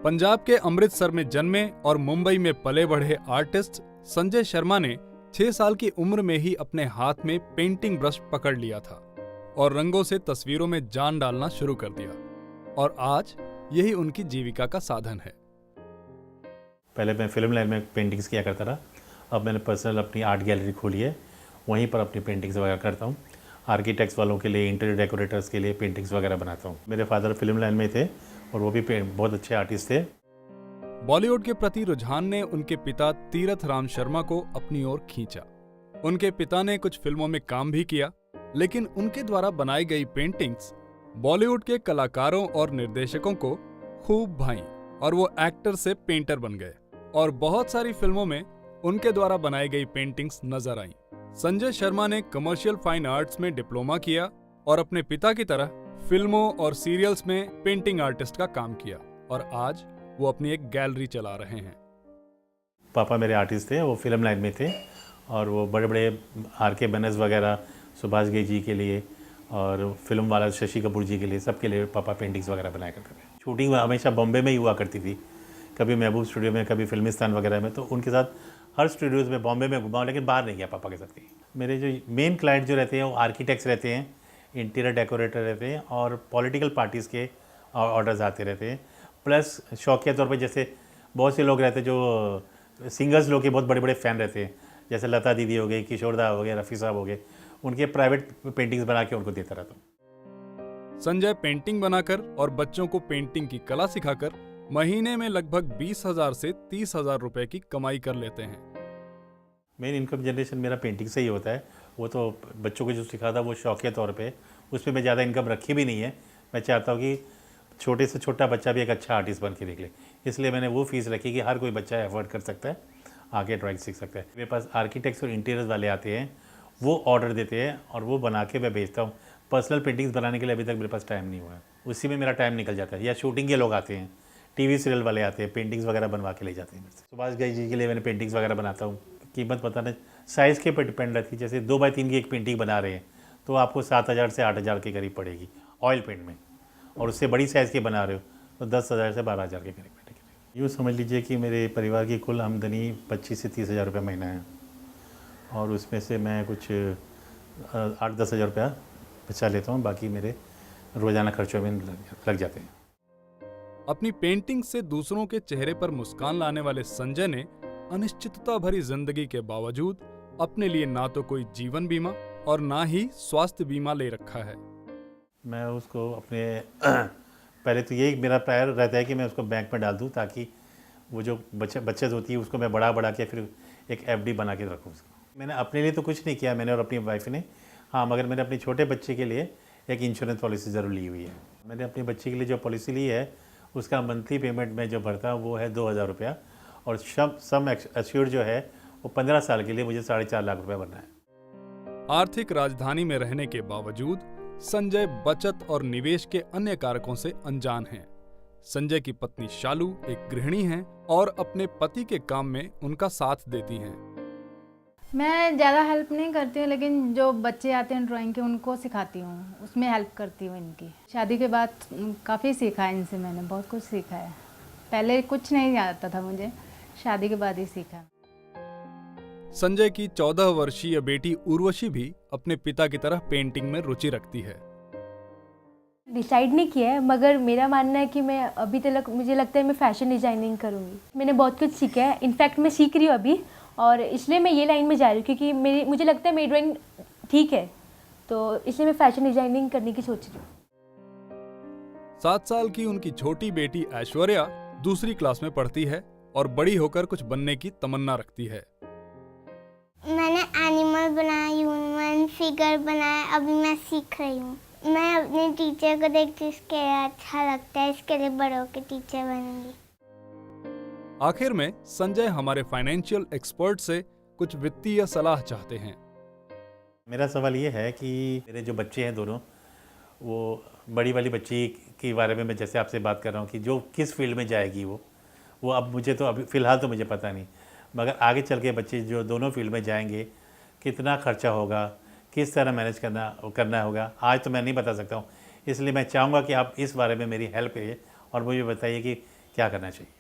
पंजाब के अमृतसर में जन्मे और मुंबई में पले बढ़े आर्टिस्ट संजय शर्मा ने 6 साल की उम्र में ही अपने हाथ में पेंटिंग ब्रश पकड़ लिया था और रंगों से तस्वीरों में जान डालना शुरू कर दिया और आज यही उनकी जीविका का साधन है। पहले मैं फिल्म लाइन में पेंटिंग्स किया करता था, अब मैंने पर्सनल अपनी आर्ट गैलरी खोली है, वहीं पर अपनी पेंटिंग्स वगैरह करता हूँ। आर्किटेक्ट्स वालों के लिए, इंटीरियर डेकोरेटर्स के लिए पेंटिंग्स वगैरह बनाता हूँ। मेरे फादर फिल्म लाइन में थे और वो भी बहुत अच्छे आर्टिस्ट थे। बॉलीवुड के प्रति रुझान ने उनके पिता तीरथ राम शर्मा को अपनी ओर खींचा। उनके पिता ने कुछ फिल्मों में काम भी किया, लेकिन उनके द्वारा बनाई गई पेंटिंग्स बॉलीवुड के कलाकारों और निर्देशकों को खूब भाईं और वो एक्टर से पेंटर बन गए और बहुत सारी फिल्मों में उनके द्वारा बनाई गई पेंटिंग्स नजर आईं। संजय शर्मा ने कमर्शियल फाइन आर्ट्स में डिप्लोमा किया और अपने पिता की तरह फिल्मों और सीरियल्स में पेंटिंग आर्टिस्ट का काम किया और आज वो अपनी एक गैलरी चला रहे हैं। पापा मेरे आर्टिस्ट थे, वो फिल्म लाइन में थे और वो बड़े बड़े आर.के. बैनर्स वगैरह सुभाष घई जी के लिए और फिल्म वाला शशि कपूर जी के लिए, सबके लिए पापा पेंटिंग्स वगैरह बनाया करते थे। शूटिंग हमेशा बॉम्बे में ही हुआ करती थी, कभी महबूब स्टूडियो में, कभी फिल्मिस्तान वगैरह में, तो उनके साथ हर स्टूडियोज़ में बॉम्बे में घुमा, लेकिन बाहर नहीं गया पापा के साथ कहीं। मेरे जो मेन क्लाइंट जो रहते हैं वो आर्किटेक्ट्स रहते हैं, इंटीरियर डेकोरेटर रहते हैं और पॉलिटिकल पार्टीज़ के ऑर्डर्स आते रहते हैं। प्लस शौकिया तौर पे जैसे बहुत से लोग रहते हैं जो सिंगर्स लोग के बहुत बड़े बड़े फ़ैन रहते हैं, जैसे लता दीदी हो गई, किशोर दा हो गए, रफ़ी साहब हो गए, उनके प्राइवेट पेंटिंग्स बना के उनको देता रहता हूँ। संजय पेंटिंग बनाकर और बच्चों को पेंटिंग की कला सिखाकर महीने में लगभग 20,000 से 30,000 रुपए की कमाई कर लेते हैं। मेन इनकम जनरेशन मेरा पेंटिंग से ही होता है। वो तो बच्चों को जो सिखाता वो शौकिया तौर पे, उसमें मैं ज़्यादा इनकम रखी भी नहीं है। मैं चाहता हूँ कि छोटे से छोटा बच्चा भी एक अच्छा आर्टिस्ट बन के निकले, इसलिए मैंने वो फीस रखी कि हर कोई बच्चा अफोर्ड कर सकता है, आगे ड्राइंग सीख सकता है। मेरे पास आर्किटेक्ट्स और इंटीरियर वाले आते हैं, वो ऑर्डर देते हैं और वो बना के मैं बेचता हूँ। पर्सनल पेंटिंग्स बनाने के लिए अभी तक मेरे पास टाइम नहीं हुआ है, उसी में मेरा टाइम निकल जाता है। या शूटिंग के लोग आते हैं, टीवी सीरियल वाले आते हैं, पेंटिंग्स वगैरह बनवा के ले जाते हैं मेरे से। सुभाष घई जी के लिए मैंने पेंटिंग्स वगैरह बनाता हूँ। कीमत पता नहीं, साइज़ के पर डिपेंड रहती है। जैसे 2x3 की एक पेंटिंग बना रहे हैं तो आपको 7,000 से 8,000 के करीब पड़ेगी ऑयल पेंट में, और उससे बड़ी साइज़ की बना रहे हो तो 10,000 से 12,000 के करीब पड़ेगी। यूँ समझ लीजिए कि मेरे परिवार की कुल आमदनी 25 से 30,000 रुपये महीना है और उसमें से मैं कुछ 8-10 हज़ार रुपया बचा लेता हूँ, बाकी मेरे रोज़ाना खर्चों में लग जाते हैं। अपनी पेंटिंग से दूसरों के चेहरे पर मुस्कान लाने वाले संजय ने अनिश्चितता भरी जिंदगी के बावजूद अपने लिए ना तो कोई जीवन बीमा और ना ही स्वास्थ्य बीमा ले रखा है। मैं उसको अपने पहले तो यही मेरा प्रायर रहता है कि मैं उसको बैंक में डाल दूं, ताकि वो जो बचत होती है उसको मैं बढ़ा के फिर एक एफडी बना के रखूँ उसको। मैंने अपने लिए तो कुछ नहीं किया, मैंने और अपनी वाइफ ने, हाँ, मगर मैंने अपने छोटे बच्चे के लिए एक इंश्योरेंस पॉलिसी ज़रूर ली हुई है। मैंने अपने बच्चे के लिए जो पॉलिसी ली है उसका मंथली पेमेंट में जो भरता हूँ वो है 2,000 रुपया, और सम एश्योर्ड जो है वो 15 साल के लिए मुझे 4.5 लाख रुपया भरना है। आर्थिक राजधानी में रहने के बावजूद संजय बचत और निवेश के अन्य कारकों से अनजान हैं। संजय की पत्नी शालू एक गृहिणी हैं और अपने पति के काम में उनका साथ देती हैं। मैं ज़्यादा हेल्प नहीं करती हूँ, लेकिन जो बच्चे आते हैं ड्राइंग के उनको सिखाती हूँ, उसमें हेल्प करती हूँ इनकी। शादी के बाद काफ़ी सीखा है इनसे, मैंने बहुत कुछ सीखा है। पहले कुछ नहीं आता था मुझे, शादी के बाद ही सीखा। संजय की 14 वर्षीय बेटी उर्वशी भी अपने पिता की तरह पेंटिंग में रुचि रखती है। डिसाइड नहीं किया है, मगर मेरा मानना है कि मैं अभी तक, मुझे लगता है मैं फैशन डिज़ाइनिंग करूँगी। मैंने बहुत कुछ सीखा है, इनफैक्ट मैं सीख रही हूँ अभी, और इसलिए मैं ये लाइन में जा रही हूँ क्योंकि मुझे लगता है मेरी ड्राइंग ठीक है, तो इसलिए मैं फैशन डिज़ाइनिंग करने की सोच रही हूँ। 7 साल की उनकी छोटी बेटी ऐश्वर्या दूसरी क्लास में पढ़ती है और बड़ी होकर कुछ बनने की तमन्ना रखती है। मैंने एनिमल बनाया, ह्यूमन फिगर बनाया, अभी मैं सीख रही हूँ। मैं अपने टीचर को देखती हूँ, इसके अच्छा लगता है, इसके लिए बड़े होकर टीचर बनूंगी। आखिर में संजय हमारे फाइनेंशियल एक्सपर्ट से कुछ वित्तीय सलाह चाहते हैं। मेरा सवाल ये है कि मेरे जो बच्चे हैं दोनों, वो बड़ी वाली बच्ची के बारे में मैं जैसे आपसे बात कर रहा हूँ कि जो किस फील्ड में जाएगी वो अब मुझे तो अभी फ़िलहाल तो मुझे पता नहीं, मगर आगे चल के बच्चे जो दोनों फील्ड में जाएंगे कितना खर्चा होगा, किस तरह मैनेज करना होगा, आज तो मैं नहीं बता सकता हूँ। इसलिए मैं चाहूँगा कि आप इस बारे में मेरी हेल्प करिए और मुझे बताइए कि क्या करना चाहिए।